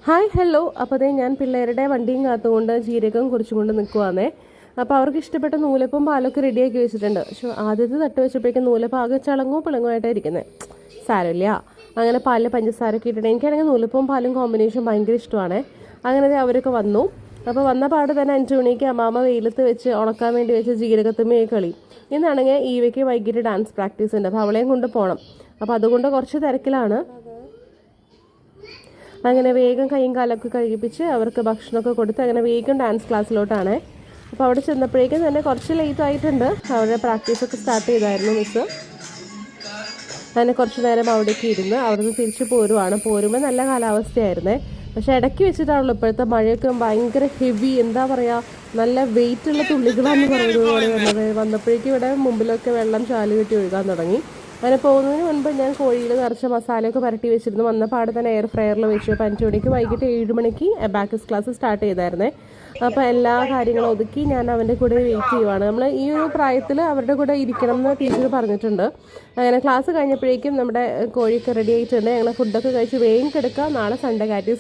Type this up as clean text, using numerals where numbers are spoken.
Hi hello. അപ്പോൾ അതേ ഞാൻ പിള്ളേരുടെ വണ്ടിയും കാത്തുകൊണ്ട് ജീരകം കുറിച്ചുകൊണ്ട് നിൽക്കുവാന്നേ. അപ്പോൾ അവർക്ക് ഇഷ്ടപ്പെട്ട നൂലപ്പം പാലൊക്കെ റെഡിയാക്കി വെച്ചിട്ടുണ്ട്. പക്ഷേ ആദ്യത്തെ തട്ട് വെച്ചപ്പോഴേക്കും നൂലപ്പം ആകെ ചളങ്ങോ പിളങ്ങുമായിട്ടാണ് ഇരിക്കുന്നത്. സാരമില്ല, അങ്ങനെ പാലിൽ പഞ്ചസാരൊക്കെ ഇട്ടിട്ട് എനിക്കാണെങ്കിൽ നൂലപ്പവും പാലും കോമ്പിനേഷൻ ഭയങ്കര ഇഷ്ടമാണ്. അങ്ങനെ അവരൊക്കെ വന്നു. അപ്പോൾ വന്ന പാട് തന്നെ 5 മണിക്ക് അമ്മാമ്മ വെയിലത്ത് വെച്ച് ഉണക്കാൻ വേണ്ടി വെച്ച് ജീരകത്തുമ്മയെ കളി. ഇന്നാണെങ്കിൽ ഈവയ്ക്ക് വൈകിട്ട് ഡാൻസ് പ്രാക്ടീസ് ഉണ്ട്. അപ്പോൾ അവളെയും കൊണ്ട് പോകണം. അപ്പോൾ അതുകൊണ്ട് കുറച്ച് തിരക്കിലാണ്. അങ്ങനെ വേഗം കൈയും കാലൊക്കെ കഴിപ്പിച്ച് അവർക്ക് ഭക്ഷണമൊക്കെ കൊടുത്ത് അങ്ങനെ വേഗം ഡാൻസ് ക്ലാസ്സിലോട്ടാണ്. അപ്പോൾ അവിടെ ചെന്നപ്പോഴേക്കും തന്നെ കുറച്ച് ലേറ്റ് ആയിട്ടുണ്ട്. അവരുടെ പ്രാക്ടീസൊക്കെ സ്റ്റാർട്ട് ചെയ്തായിരുന്നു മിസ്സ്. അങ്ങനെ കുറച്ച് നേരം അവിടേക്ക് ഇരുന്ന് അവിടുന്ന് തിരിച്ച് പോരുവാണ്. പോരുമ്പോൾ നല്ല കാലാവസ്ഥയായിരുന്നേ. പക്ഷേ ഇടയ്ക്ക് വെച്ചിട്ടാണല്ലോ ഇപ്പോഴത്തെ മഴയൊക്കെ ഭയങ്കര ഹെവി, എന്താ പറയുക, നല്ല വെയിറ്റുള്ള തുള്ളികളാണെന്ന് പറയുന്നത് പോലെ വന്നപ്പോഴേക്കും ഇവിടെ മുമ്പിലൊക്കെ വെള്ളം ചാല് കെട്ടി ഒഴുകാൻ തുടങ്ങി. അങ്ങനെ പോകുന്നതിന് മുൻപ് ഞാൻ കോഴിയിൽ നിറച്ച മസാലയൊക്കെ പരട്ടി വെച്ചിരുന്നു. വന്ന പാടെ തന്നെ എയർ ഫ്രയറിൽ വെച്ചു. അപ്പോൾ 5 മണിക്ക് വൈകിട്ട് 7 മണിക്ക് അബാക്കസ് ക്ലാസ് സ്റ്റാർട്ട് ചെയ്തായിരുന്നേ. അപ്പോൾ എല്ലാ കാര്യങ്ങളും ഒതുക്കി ഞാൻ അവൻ്റെ കൂടെ വെയിറ്റ് ചെയ്യുവാണ്. നമ്മൾ ഈ ഒരു പ്രായത്തിൽ അവരുടെ കൂടെ ഇരിക്കണം എന്ന് ടീച്ചർ പറഞ്ഞിട്ടുണ്ട്. അങ്ങനെ ക്ലാസ് കഴിഞ്ഞപ്പോഴേക്കും നമ്മുടെ കോഴിയൊക്കെ റെഡി ആയിട്ടുണ്ട്. ഞങ്ങൾ ഫുഡൊക്കെ കഴിച്ച് വേഗം കിടക്കുക. നാളെ സൺഡേ കാറ്റീസ്